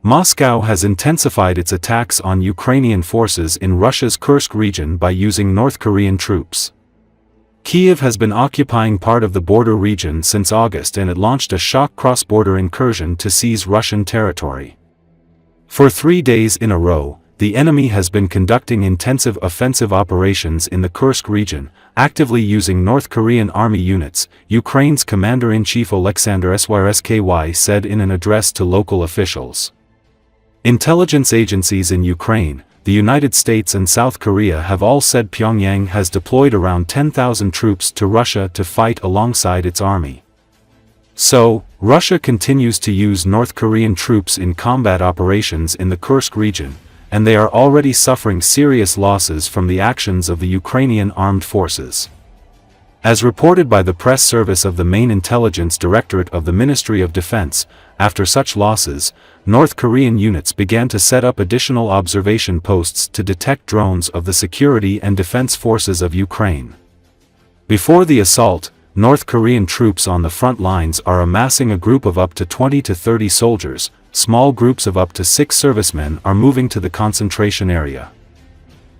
Moscow has intensified its attacks on Ukrainian forces in Russia's Kursk region by using North Korean troops. Kyiv has been occupying part of the border region since August, and it launched a shock cross-border incursion to seize Russian territory. For 3 days in a row, the enemy has been conducting intensive offensive operations in the Kursk region, actively using North Korean army units, Ukraine's Commander-in-Chief Oleksandr Syrsky said in an address to local officials. Intelligence agencies in Ukraine, the United States and South Korea have all said Pyongyang has deployed around 10,000 troops to Russia to fight alongside its army. So, Russia continues to use North Korean troops in combat operations in the Kursk region, and they are already suffering serious losses from the actions of the Ukrainian armed forces. As reported by the press service of the main intelligence directorate of the Ministry of Defense, after such losses, North Korean units began to set up additional observation posts to detect drones of the security and defense forces of Ukraine. Before the assault, North Korean troops on the front lines are amassing a group of up to 20 to 30 soldiers. Small groups of up to 6 servicemen are moving to the concentration area.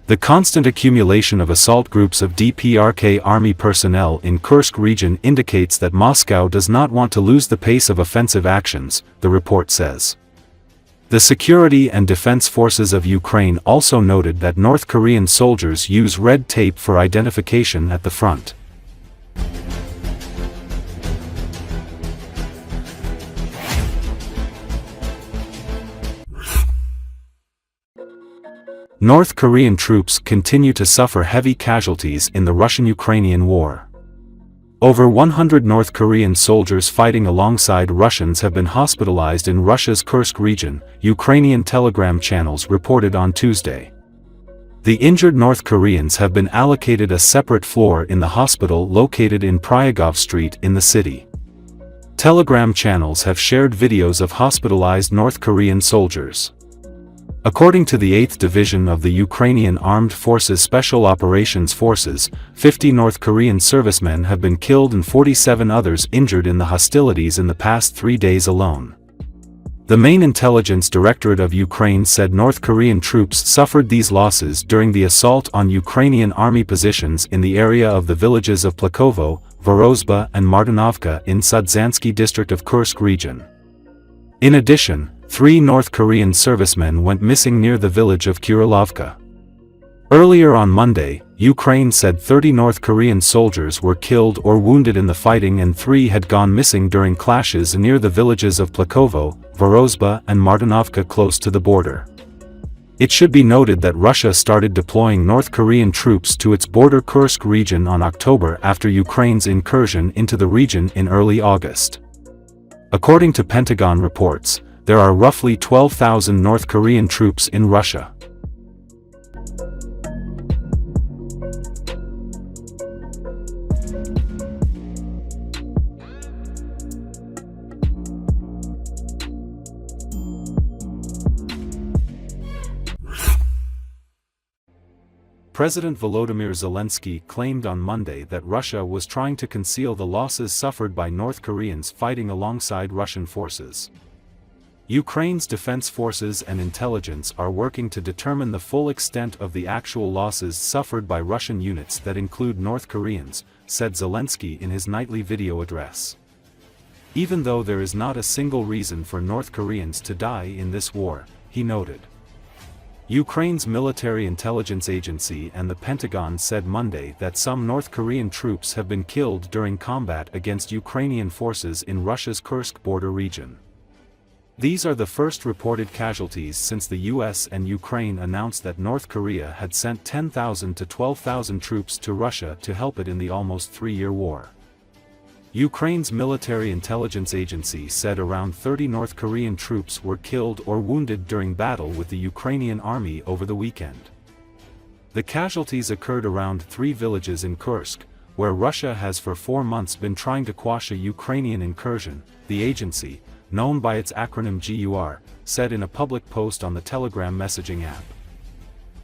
The constant accumulation of assault groups of DPRK army personnel in Kursk region indicates that Moscow does not want to lose the pace of offensive actions, the report says. The security and defense forces of Ukraine also noted that North Korean soldiers use red tape for identification at the front. North Korean troops continue to suffer heavy casualties in the Russian-Ukrainian war. Over 100 North Korean soldiers fighting alongside Russians have been hospitalized in Russia's Kursk region, Ukrainian Telegram channels reported on Tuesday. The injured North Koreans have been allocated a separate floor in the hospital located in Pryagov Street in the city. Telegram channels have shared videos of hospitalized North Korean soldiers. According to the 8th Division of the Ukrainian Armed Forces Special Operations Forces, 50 North Korean servicemen have been killed and 47 others injured in the hostilities in the past 3 days alone. The main intelligence directorate of Ukraine said North Korean troops suffered these losses during the assault on Ukrainian army positions in the area of the villages of Plakovo, Vorozhba and Martinovka in Sudzansky district of Kursk region. In addition, 3 North Korean servicemen went missing near the village of Kurilovka. Earlier on Monday, Ukraine said 30 North Korean soldiers were killed or wounded in the fighting and 3 had gone missing during clashes near the villages of Plakovo, Vorozhba and Martinovka close to the border. It should be noted that Russia started deploying North Korean troops to its border Kursk region on October after Ukraine's incursion into the region in early August. According to Pentagon reports, there are roughly 12,000 North Korean troops in Russia. President Volodymyr Zelensky claimed on Monday that Russia was trying to conceal the losses suffered by North Koreans fighting alongside Russian forces. Ukraine's defense forces and intelligence are working to determine the full extent of the actual losses suffered by Russian units that include North Koreans, said Zelensky in his nightly video address. Even though there is not a single reason for North Koreans to die in this war, he noted. Ukraine's military intelligence agency and the Pentagon said Monday that some North Korean troops have been killed during combat against Ukrainian forces in Russia's Kursk border region. These are the first reported casualties since the US and Ukraine announced that North Korea had sent 10,000 to 12,000 troops to Russia to help it in the almost 3-year war. Ukraine's military intelligence agency said around 30 North Korean troops were killed or wounded during battle with the Ukrainian army over the weekend. The casualties occurred around 3 villages in Kursk, where Russia has for 4 months been trying to quash a Ukrainian incursion, the agency, known by its acronym GUR, said in a public post on the Telegram messaging app.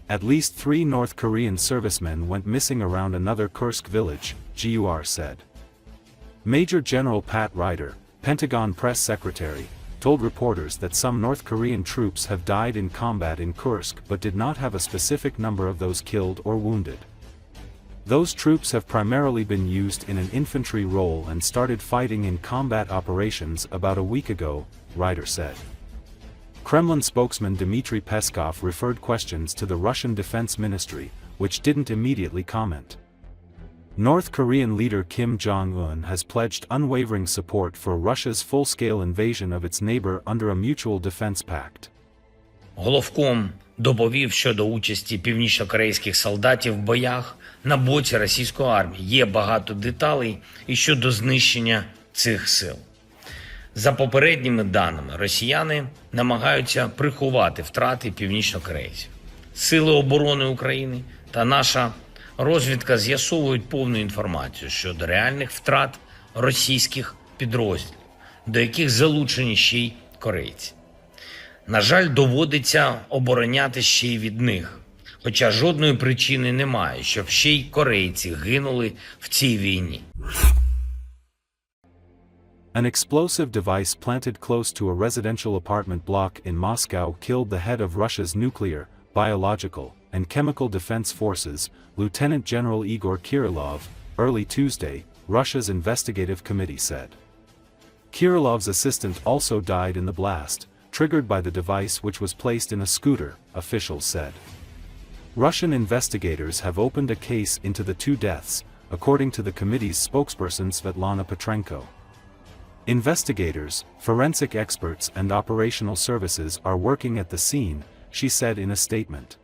At least 3 North Korean servicemen went missing around another Kursk village, GUR said. Major General Pat Ryder, Pentagon press secretary, told reporters that some North Korean troops have died in combat in Kursk but did not have a specific number of those killed or wounded. Those troops have primarily been used in an infantry role and started fighting in combat operations about a week ago, Ryder said. Kremlin spokesman Dmitry Peskov referred questions to the Russian Defense Ministry, which didn't immediately comment. North Korean leader Kim Jong-un has pledged unwavering support for Russia's full-scale invasion of its neighbor under a mutual defense pact. Головком доповів щодо участі північнокорейських солдатів в боях на боці російської армії. Є багато деталей і щодо знищення цих сил. За попередніми даними, росіяни намагаються приховати втрати північнокорейців. Сили оборони України та наша розвідка з'ясовують повну інформацію щодо реальних втрат російських підрозділів, до яких залучені ще й корейці. На жаль, доводиться оборонятися ще й від них, хоча жодної причини немає, щоб ще й корейці гинули в цій війні. An explosive device planted close to a residential apartment block in Moscow killed the head of Russia's nuclear, biological, and chemical defense forces, Lieutenant General Igor Kirillov, early Tuesday, Russia's investigative committee said. Kirillov's assistant also died in the blast, triggered by the device which was placed in a scooter, officials said. Russian investigators have opened a case into the two deaths, according to the committee's spokesperson Svetlana Petrenko. Investigators, forensic experts and operational services are working at the scene, she said in a statement.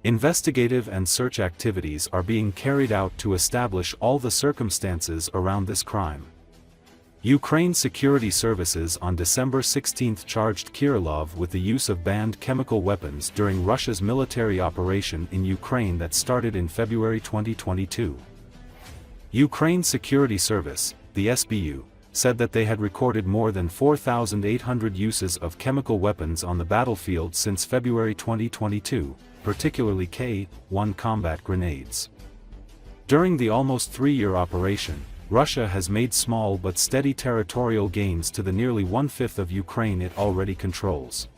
Investigative and search activities are being carried out to establish all the circumstances around this crime. Ukraine Security Services on December 16 charged Kirillov with the use of banned chemical weapons during Russia's military operation in Ukraine that started in February 2022. Ukraine Security Service, the SBU, said that they had recorded more than 4,800 uses of chemical weapons on the battlefield since February 2022, particularly K-1 combat grenades. During the almost three-year operation, Russia has made small but steady territorial gains to the nearly one-fifth of Ukraine it already controls.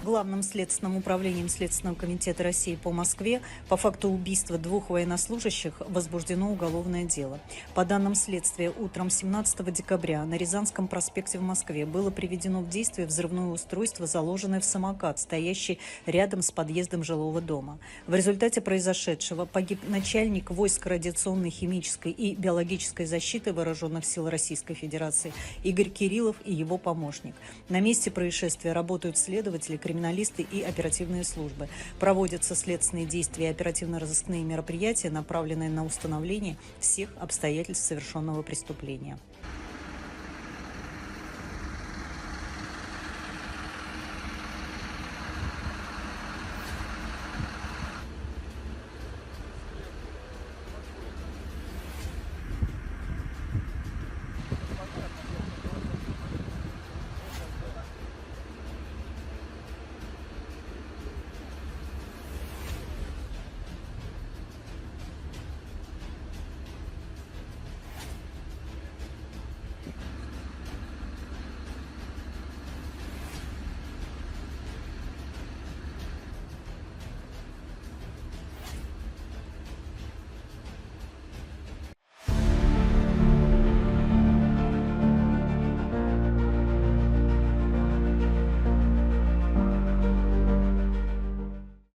Главным следственным управлением Следственного комитета России по Москве по факту убийства двух военнослужащих возбуждено уголовное дело. По данным следствия, утром 17 декабря на Рязанском проспекте в Москве было приведено в действие взрывное устройство, заложенное в самокат, стоящий рядом с подъездом жилого дома. В результате произошедшего погиб начальник войск радиационной, химической и биологической защиты Вооруженных сил Российской Федерации Игорь Кириллов и его помощник. На месте происшествия работают следователи, криминалисты и оперативные службы. Проводятся следственные действия и оперативно-розыскные мероприятия, направленные на установление всех обстоятельств совершенного преступления.